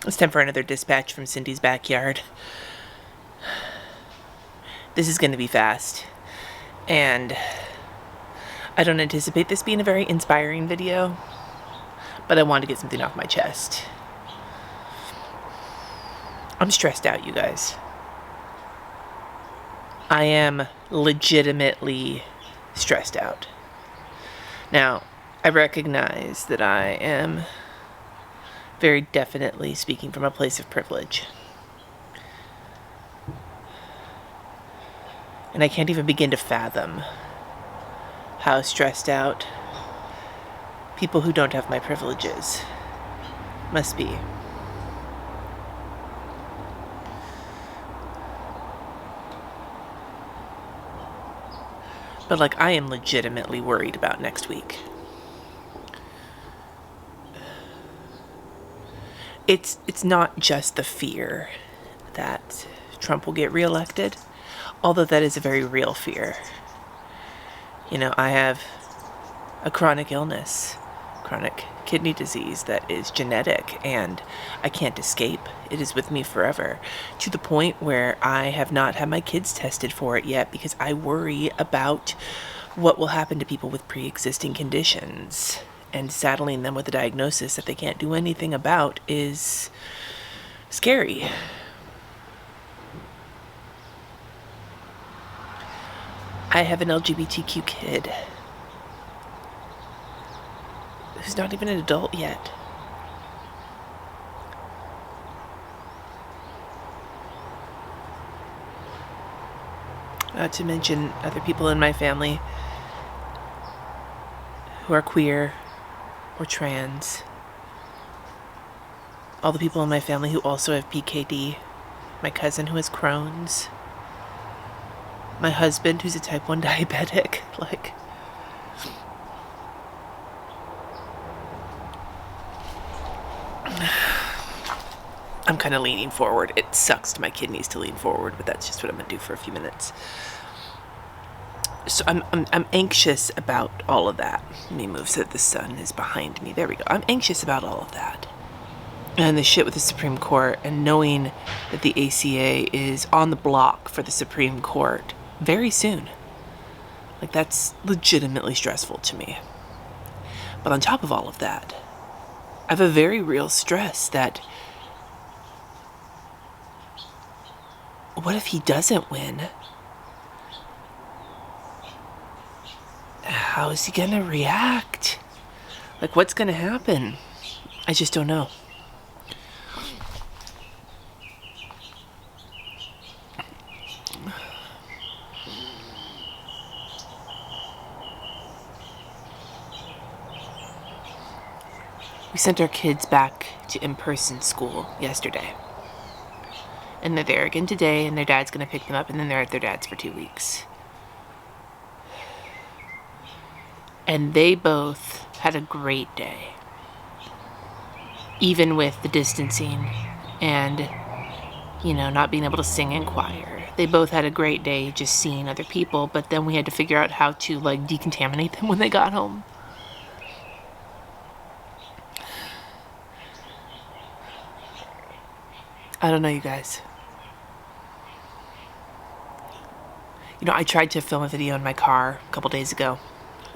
It's time for another dispatch from Cindy's backyard. This is going to be fast, and I don't anticipate this being a very inspiring video, but I wanted to get something off my chest. I'm stressed out, you guys. I am legitimately stressed out. Now, I recognize that I am very definitely speaking from a place of privilege. And I can't even begin to fathom how stressed out people who don't have my privileges must be. But like, I am legitimately worried about next week. It's not just the fear that Trump will get reelected, although that is a very real fear. You know, I have a chronic illness, chronic kidney disease that is genetic, and I can't escape. It is with me forever, to the point where I have not had my kids tested for it yet because I worry about what will happen to people with pre-existing conditions. And saddling them with a diagnosis that they can't do anything about is scary. I have an LGBTQ kid who's not even an adult yet. Not to mention other people in my family who are queer or trans. All the people in my family who also have PKD. My cousin who has Crohn's. My husband who's a type 1 diabetic. Like, I'm kind of leaning forward. It sucks to my kidneys to lean forward, but that's just what I'm gonna do for a few minutes. So I'm anxious about all of that. Let me move so that the sun is behind me. There we go. I'm anxious about all of that. And the shit with the Supreme Court, and knowing that the ACA is on the block for the Supreme Court very soon. Like, that's legitimately stressful to me. But on top of all of that, I have a very real stress that what if he doesn't win? How is he gonna react? Like, what's gonna happen? I just don't know. We sent our kids back to in-person school yesterday. And they're there again today, and their dad's gonna pick them up, and then they're at their dad's for 2 weeks. And they both had a great day. Even with the distancing and, you know, not being able to sing in choir. They both had a great day just seeing other people, but then we had to figure out how to, like, decontaminate them when they got home. I don't know, you guys. You know, I tried to film a video in my car a couple days ago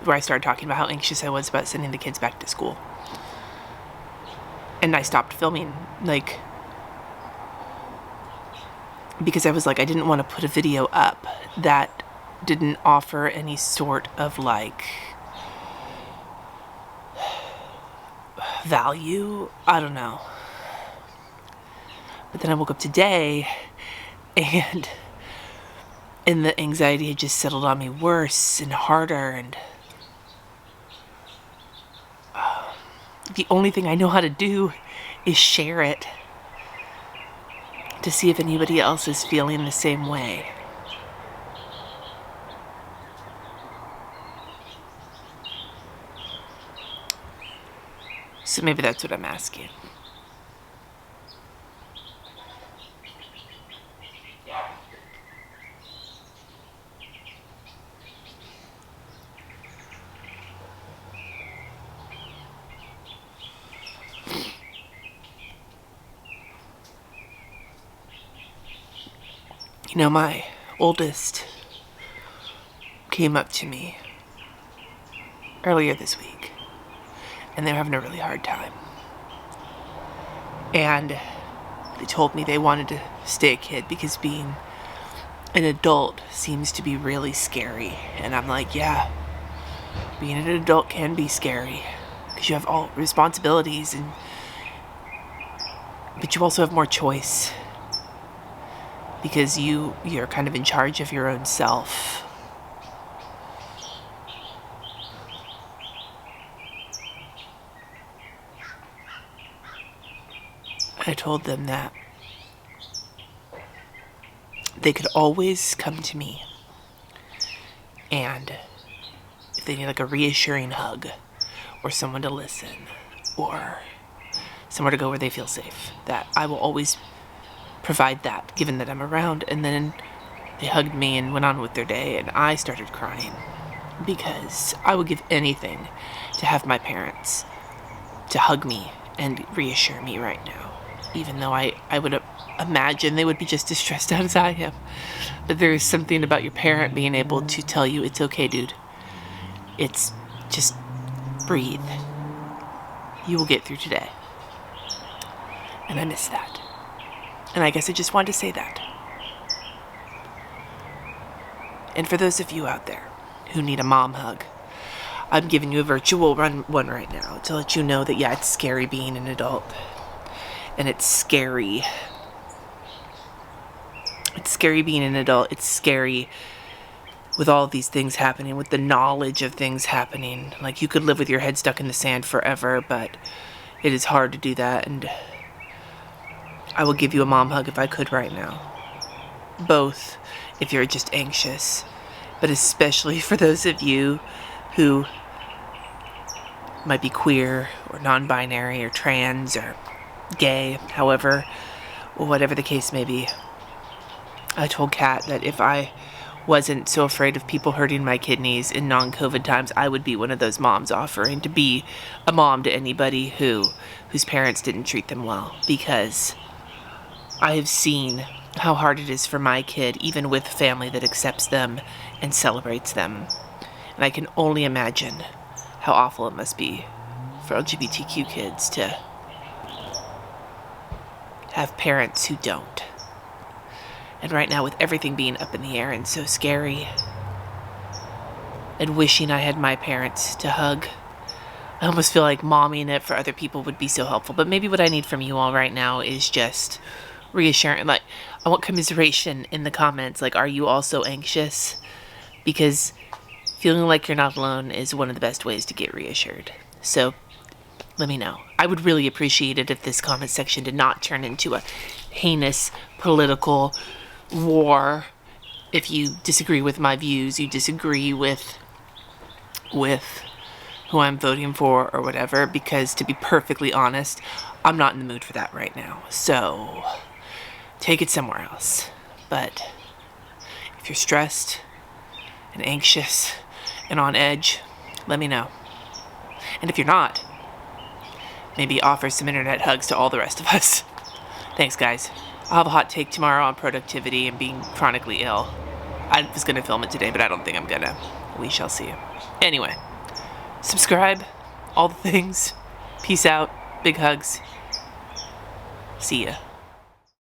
where I started talking about how anxious I was about sending the kids back to school. And I stopped filming, like, because I was like, I didn't want to put a video up that didn't offer any sort of, like, value. I don't know. But then I woke up today and the anxiety had just settled on me worse and harder, and the only thing I know how to do is share it to see if anybody else is feeling the same way. So maybe that's what I'm asking. My oldest came up to me earlier this week, and they're having a really hard time. And they told me they wanted to stay a kid because being an adult seems to be really scary. And I'm like, yeah, being an adult can be scary because you have all responsibilities, but you also have more choice because you're kind of in charge of your own self. I told them that they could always come to me, and if they need like a reassuring hug or someone to listen or somewhere to go where they feel safe, that I will always provide that, given that I'm around. And then they hugged me and went on with their day, and I started crying because I would give anything to have my parents to hug me and reassure me right now, even though I would imagine they would be just as stressed out as I am. But there is something about your parent being able to tell you, it's okay, dude. It's just breathe. You will get through today. And I miss that. And I guess I just wanted to say that. And for those of you out there who need a mom hug, I'm giving you a virtual one right now to let you know that, yeah, it's scary being an adult. And it's scary. It's scary being an adult. It's scary with all of these things happening, with the knowledge of things happening. Like, you could live with your head stuck in the sand forever, but it is hard to do that. And I will give you a mom hug if I could right now. Both if you're just anxious, but especially for those of you who might be queer or non-binary or trans or gay, however, or whatever the case may be. I told Kat that if I wasn't so afraid of people hurting my kidneys in non-COVID times, I would be one of those moms offering to be a mom to anybody whose parents didn't treat them well, because I have seen how hard it is for my kid, even with family that accepts them and celebrates them. And I can only imagine how awful it must be for LGBTQ kids to have parents who don't. And right now, with everything being up in the air and so scary, and wishing I had my parents to hug, I almost feel like momming it for other people would be so helpful. But maybe what I need from you all right now is just reassuring. Like, I want commiseration in the comments. Like, are you also anxious? Because feeling like you're not alone is one of the best ways to get reassured. So let me know. I would really appreciate it if this comment section did not turn into a heinous political war. If you disagree with my views, you disagree with who I'm voting for or whatever, because to be perfectly honest, I'm not in the mood for that right now. So take it somewhere else. But if you're stressed and anxious and on edge, let me know. And if you're not, maybe offer some internet hugs to all the rest of us. Thanks, guys. I'll have a hot take tomorrow on productivity and being chronically ill. I was going to film it today, but I don't think I'm going to. We shall see. Anyway, subscribe, all the things. Peace out. Big hugs. See ya.